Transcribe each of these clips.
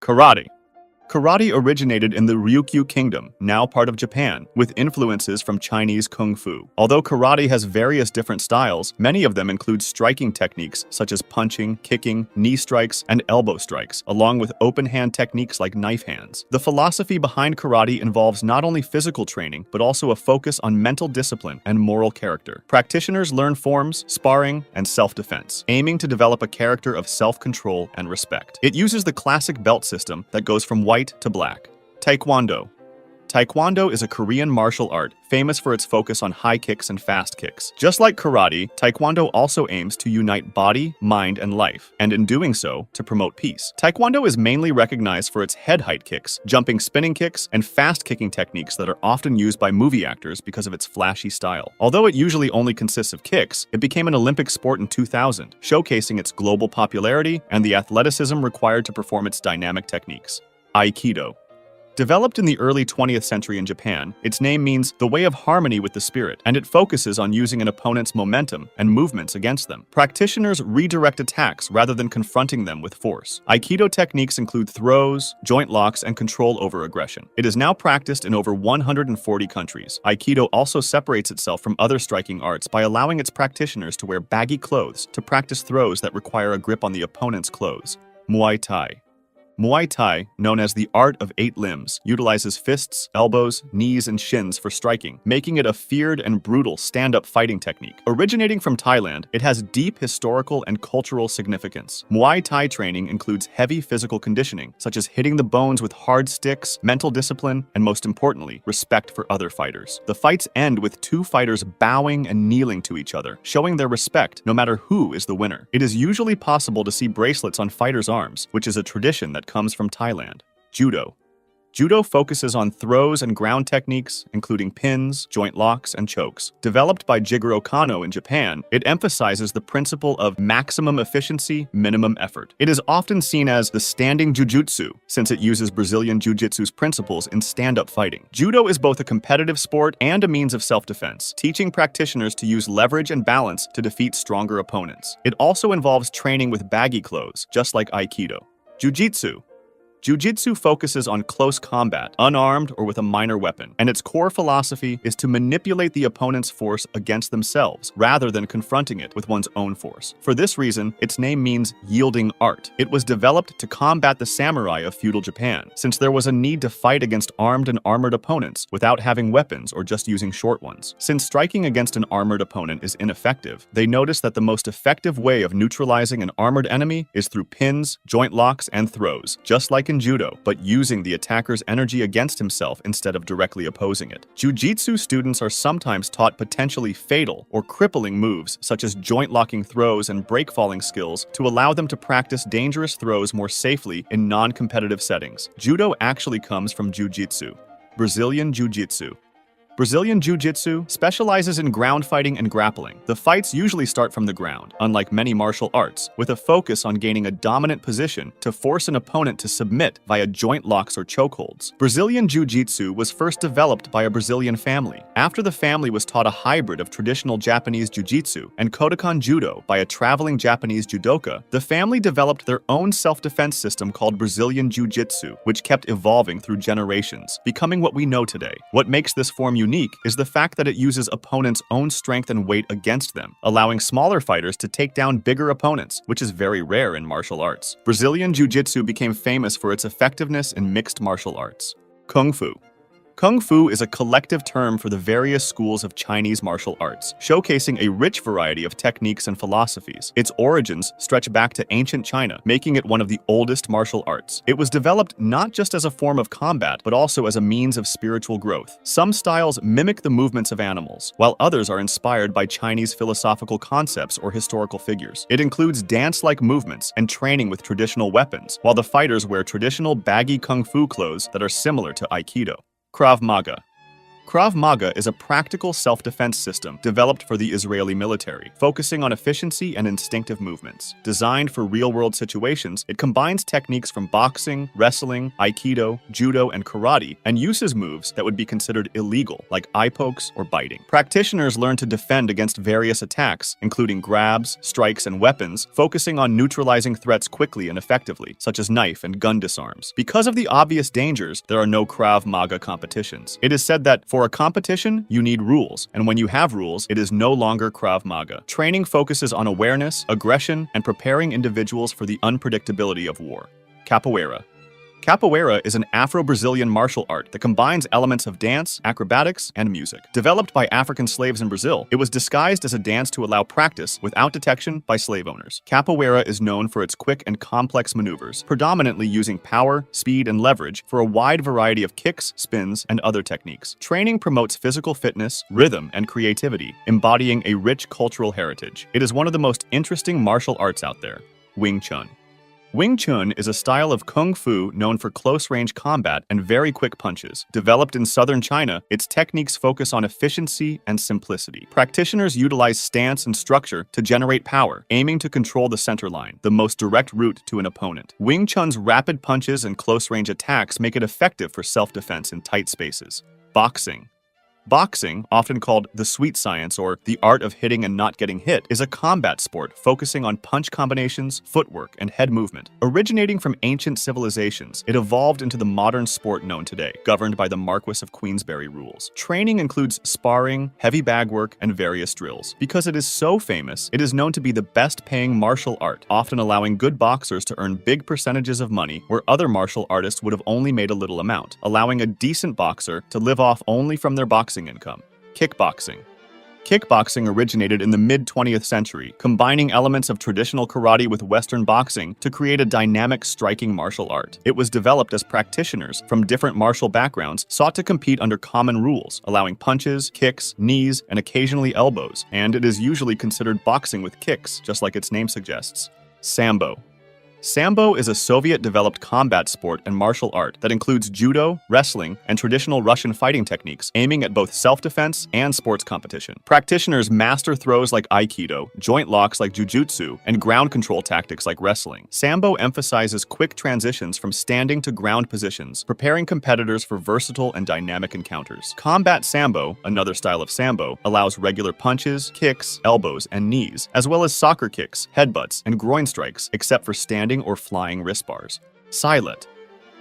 Karate. Karate originated in the Ryukyu Kingdom, now part of Japan, with influences from Chinese Kung Fu. Although karate has various different styles, many of them include striking techniques such as punching, kicking, knee strikes, and elbow strikes, along with open hand techniques like knife hands. The philosophy behind karate involves not only physical training, but also a focus on mental discipline and moral character. Practitioners learn forms, sparring, and self-defense, aiming to develop a character of self-control and respect. It uses the classic belt system that goes from white to black. Taekwondo. Taekwondo is a Korean martial art famous for its focus on high kicks and fast kicks. Just like karate, Taekwondo also aims to unite body, mind, and life, and in doing so, to promote peace. Taekwondo is mainly recognized for its head height kicks, jumping spinning kicks, and fast kicking techniques that are often used by movie actors because of its flashy style. Although it usually only consists of kicks, it became an Olympic sport in 2000, showcasing its global popularity and the athleticism required to perform its dynamic techniques. Aikido. Developed in the early 20th century in Japan, its name means the way of harmony with the spirit, and it focuses on using an opponent's momentum and movements against them. Practitioners redirect attacks rather than confronting them with force. Aikido techniques include throws, joint locks, and control over aggression. It is now practiced in over 140 countries. Aikido also separates itself from other striking arts by allowing its practitioners to wear baggy clothes to practice throws that require a grip on the opponent's clothes. Muay Thai. Muay Thai, known as the art of 8 limbs, utilizes fists, elbows, knees, and shins for striking, making it a feared and brutal stand-up fighting technique. Originating from Thailand, it has deep historical and cultural significance. Muay Thai training includes heavy physical conditioning, such as hitting the bones with hard sticks, mental discipline, and most importantly, respect for other fighters. The fights end with 2 fighters bowing and kneeling to each other, showing their respect no matter who is the winner. It is usually possible to see bracelets on fighters' arms, which is a tradition that comes from Thailand. Judo. Judo focuses on throws and ground techniques, including pins, joint locks, and chokes. Developed by Jigoro Kano in Japan, it emphasizes the principle of maximum efficiency, minimum effort. It is often seen as the standing jujutsu, since it uses Brazilian jiu-jitsu's principles in stand-up fighting. Judo is both a competitive sport and a means of self-defense, teaching practitioners to use leverage and balance to defeat stronger opponents. It also involves training with baggy clothes, just like Aikido. Jiu-jitsu. Jiu-jitsu focuses on close combat, unarmed or with a minor weapon, and its core philosophy is to manipulate the opponent's force against themselves, rather than confronting it with one's own force. For this reason, its name means yielding art. It was developed to combat the samurai of feudal Japan, since there was a need to fight against armed and armored opponents without having weapons or just using short ones. Since striking against an armored opponent is ineffective, they noticed that the most effective way of neutralizing an armored enemy is through pins, joint locks, and throws, just like in judo, but using the attacker's energy against himself instead of directly opposing it. Jiu-jitsu students are sometimes taught potentially fatal or crippling moves such as joint-locking throws and break-falling skills to allow them to practice dangerous throws more safely in non-competitive settings. Judo actually comes from jiu-jitsu. Brazilian Jiu-Jitsu. Brazilian Jiu-Jitsu specializes in ground fighting and grappling. The fights usually start from the ground, unlike many martial arts, with a focus on gaining a dominant position to force an opponent to submit via joint locks or chokeholds. Brazilian Jiu-Jitsu was first developed by a Brazilian family. After the family was taught a hybrid of traditional Japanese Jiu-Jitsu and Kodokan Judo by a traveling Japanese judoka, the family developed their own self-defense system called Brazilian Jiu-Jitsu, which kept evolving through generations, becoming what we know today. What makes this form unique is the fact that it uses opponents' own strength and weight against them, allowing smaller fighters to take down bigger opponents, which is very rare in martial arts. Brazilian Jiu-Jitsu became famous for its effectiveness in mixed martial arts. Kung Fu. Kung Fu is a collective term for the various schools of Chinese martial arts, showcasing a rich variety of techniques and philosophies. Its origins stretch back to ancient China, making it one of the oldest martial arts. It was developed not just as a form of combat, but also as a means of spiritual growth. Some styles mimic the movements of animals, while others are inspired by Chinese philosophical concepts or historical figures. It includes dance-like movements and training with traditional weapons, while the fighters wear traditional baggy Kung Fu clothes that are similar to Aikido. Krav Maga. Krav Maga is a practical self-defense system developed for the Israeli military, focusing on efficiency and instinctive movements. Designed for real-world situations, it combines techniques from boxing, wrestling, aikido, judo, and karate, and uses moves that would be considered illegal, like eye pokes or biting. Practitioners learn to defend against various attacks, including grabs, strikes, and weapons, focusing on neutralizing threats quickly and effectively, such as knife and gun disarms. Because of the obvious dangers, there are no Krav Maga competitions. It is said that for a competition, you need rules, and when you have rules, it is no longer Krav Maga. Training focuses on awareness, aggression, and preparing individuals for the unpredictability of war. Capoeira. Capoeira is an Afro-Brazilian martial art that combines elements of dance, acrobatics, and music. Developed by African slaves in Brazil, it was disguised as a dance to allow practice without detection by slave owners. Capoeira is known for its quick and complex maneuvers, predominantly using power, speed, and leverage for a wide variety of kicks, spins, and other techniques. Training promotes physical fitness, rhythm, and creativity, embodying a rich cultural heritage. It is one of the most interesting martial arts out there. Wing Chun. Wing Chun is a style of kung fu known for close-range combat and very quick punches. Developed in southern China, its techniques focus on efficiency and simplicity. Practitioners utilize stance and structure to generate power, aiming to control the center line, the most direct route to an opponent. Wing Chun's rapid punches and close-range attacks make it effective for self-defense in tight spaces. Boxing. Boxing, often called the sweet science or the art of hitting and not getting hit, is a combat sport focusing on punch combinations, footwork, and head movement. Originating from ancient civilizations, it evolved into the modern sport known today, governed by the Marquis of Queensberry rules. Training includes sparring, heavy bag work, and various drills. Because it is so famous, it is known to be the best-paying martial art, often allowing good boxers to earn big percentages of money where other martial artists would have only made a little amount, allowing a decent boxer to live off only from their boxing income. Kickboxing. Kickboxing originated in the mid-20th century, combining elements of traditional karate with Western boxing to create a dynamic striking martial art. It was developed as practitioners from different martial backgrounds sought to compete under common rules, allowing punches, kicks, knees, and occasionally elbows, and it is usually considered boxing with kicks, just like its name suggests. Sambo. Sambo is a Soviet-developed combat sport and martial art that includes judo, wrestling, and traditional Russian fighting techniques, aiming at both self-defense and sports competition. Practitioners master throws like aikido, joint locks like jujutsu, and ground control tactics like wrestling. Sambo emphasizes quick transitions from standing to ground positions, preparing competitors for versatile and dynamic encounters. Combat Sambo, another style of Sambo, allows regular punches, kicks, elbows, and knees, as well as soccer kicks, headbutts, and groin strikes, except for standing or flying wrist bars. Silat.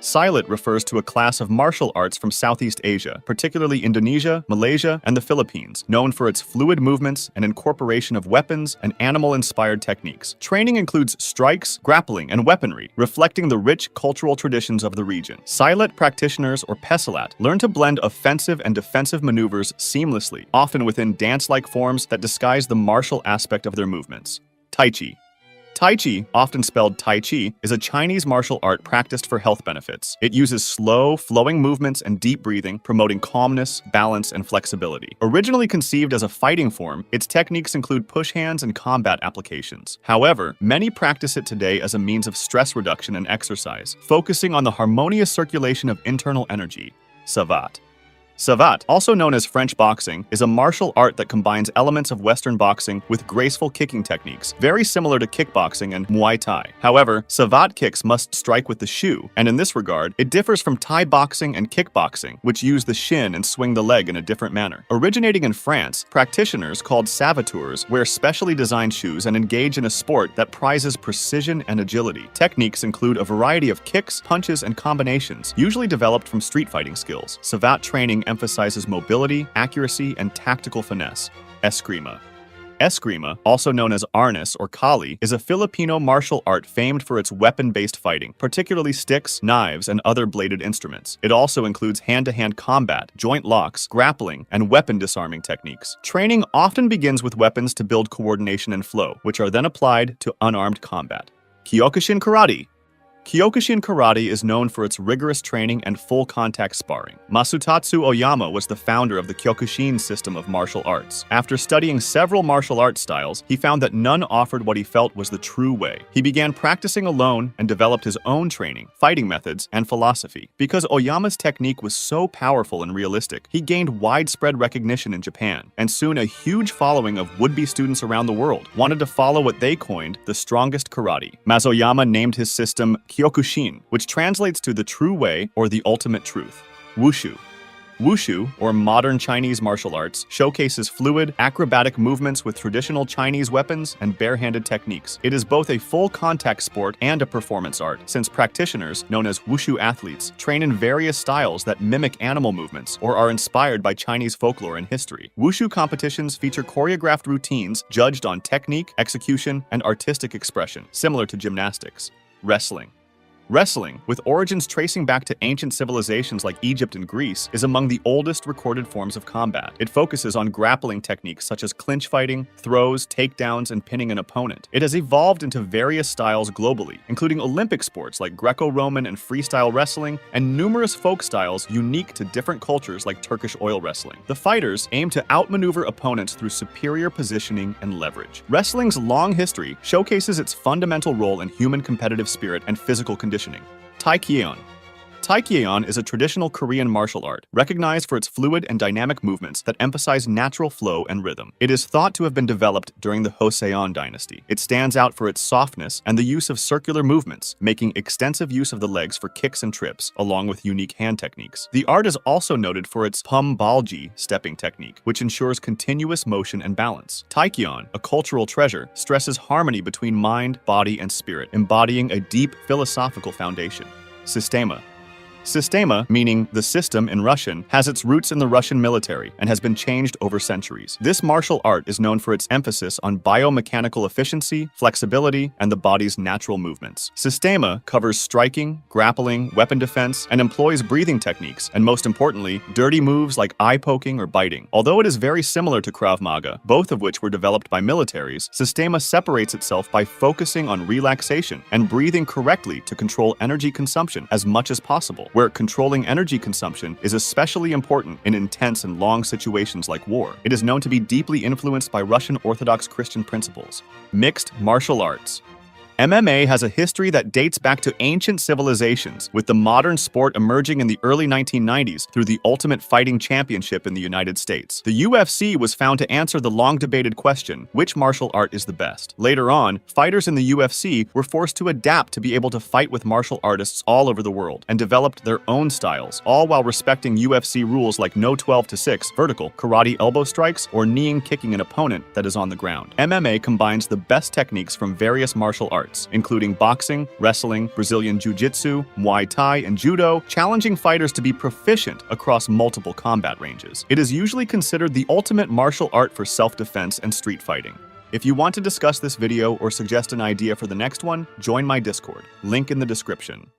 Silat refers to a class of martial arts from Southeast Asia, particularly Indonesia, Malaysia, and the Philippines, known for its fluid movements and incorporation of weapons and animal-inspired techniques. Training includes strikes, grappling, and weaponry, reflecting the rich cultural traditions of the region. Silat practitioners, or pesilat, learn to blend offensive and defensive maneuvers seamlessly, often within dance-like forms that disguise the martial aspect of their movements. Tai Chi. Tai Chi, often spelled Tai Chi, is a Chinese martial art practiced for health benefits. It uses slow, flowing movements and deep breathing, promoting calmness, balance, and flexibility. Originally conceived as a fighting form, its techniques include push hands and combat applications. However, many practice it today as a means of stress reduction and exercise, focusing on the harmonious circulation of internal energy. Savate. Savate, also known as French boxing, is a martial art that combines elements of Western boxing with graceful kicking techniques, very similar to kickboxing and Muay Thai. However, savate kicks must strike with the shoe, and in this regard, it differs from Thai boxing and kickboxing, which use the shin and swing the leg in a different manner. Originating in France, practitioners called savatours wear specially designed shoes and engage in a sport that prizes precision and agility. Techniques include a variety of kicks, punches, and combinations, usually developed from street fighting skills. Savate training emphasizes mobility, accuracy, and tactical finesse. Eskrima. Eskrima, also known as arnis or kali, is a Filipino martial art famed for its weapon-based fighting, particularly sticks, knives, and other bladed instruments. It also includes hand-to-hand combat, joint locks, grappling, and weapon disarming techniques. Training often begins with weapons to build coordination and flow, which are then applied to unarmed combat. Kyokushin Karate. Kyokushin karate is known for its rigorous training and full-contact sparring. Masutatsu Oyama was the founder of the Kyokushin system of martial arts. After studying several martial arts styles, he found that none offered what he felt was the true way. He began practicing alone and developed his own training, fighting methods, and philosophy. Because Oyama's technique was so powerful and realistic, he gained widespread recognition in Japan, and soon a huge following of would-be students around the world wanted to follow what they coined the strongest karate. Oyama named his system Kyokushin, which translates to the true way or the ultimate truth. Wushu. Wushu, or modern Chinese martial arts, showcases fluid, acrobatic movements with traditional Chinese weapons and barehanded techniques. It is both a full-contact sport and a performance art, since practitioners, known as wushu athletes, train in various styles that mimic animal movements or are inspired by Chinese folklore and history. Wushu competitions feature choreographed routines judged on technique, execution, and artistic expression, similar to gymnastics. Wrestling. Wrestling, with origins tracing back to ancient civilizations like Egypt and Greece, is among the oldest recorded forms of combat. It focuses on grappling techniques such as clinch fighting, throws, takedowns, and pinning an opponent. It has evolved into various styles globally, including Olympic sports like Greco-Roman and freestyle wrestling, and numerous folk styles unique to different cultures like Turkish oil wrestling. The fighters aim to outmaneuver opponents through superior positioning and leverage. Wrestling's long history showcases its fundamental role in human competitive spirit and physical conditioning. Taekyeon. Taekyeon is a traditional Korean martial art, recognized for its fluid and dynamic movements that emphasize natural flow and rhythm. It is thought to have been developed during the Joseon dynasty. It stands out for its softness and the use of circular movements, making extensive use of the legs for kicks and trips, along with unique hand techniques. The art is also noted for its pumbalji stepping technique, which ensures continuous motion and balance. Taekyeon, a cultural treasure, stresses harmony between mind, body, and spirit, embodying a deep philosophical foundation. Systema. Systema, meaning the system in Russian, has its roots in the Russian military and has been changed over centuries. This martial art is known for its emphasis on biomechanical efficiency, flexibility, and the body's natural movements. Systema covers striking, grappling, weapon defense, and employs breathing techniques, and most importantly, dirty moves like eye-poking or biting. Although it is very similar to Krav Maga, both of which were developed by militaries, Systema separates itself by focusing on relaxation and breathing correctly to control energy consumption as much as possible, where controlling energy consumption is especially important in intense and long situations like war. It is known to be deeply influenced by Russian Orthodox Christian principles. Mixed martial arts. MMA has a history that dates back to ancient civilizations, with the modern sport emerging in the early 1990s through the Ultimate Fighting Championship in the United States. The UFC was found to answer the long-debated question, which martial art is the best? Later on, fighters in the UFC were forced to adapt to be able to fight with martial artists all over the world, and developed their own styles, all while respecting UFC rules like no 12-6 vertical, karate elbow strikes, or kneeing kicking an opponent that is on the ground. MMA combines the best techniques from various martial arts, including boxing, wrestling, Brazilian Jiu-Jitsu, Muay Thai, and Judo, challenging fighters to be proficient across multiple combat ranges. It is usually considered the ultimate martial art for self-defense and street fighting. If you want to discuss this video or suggest an idea for the next one, join my Discord, link in the description.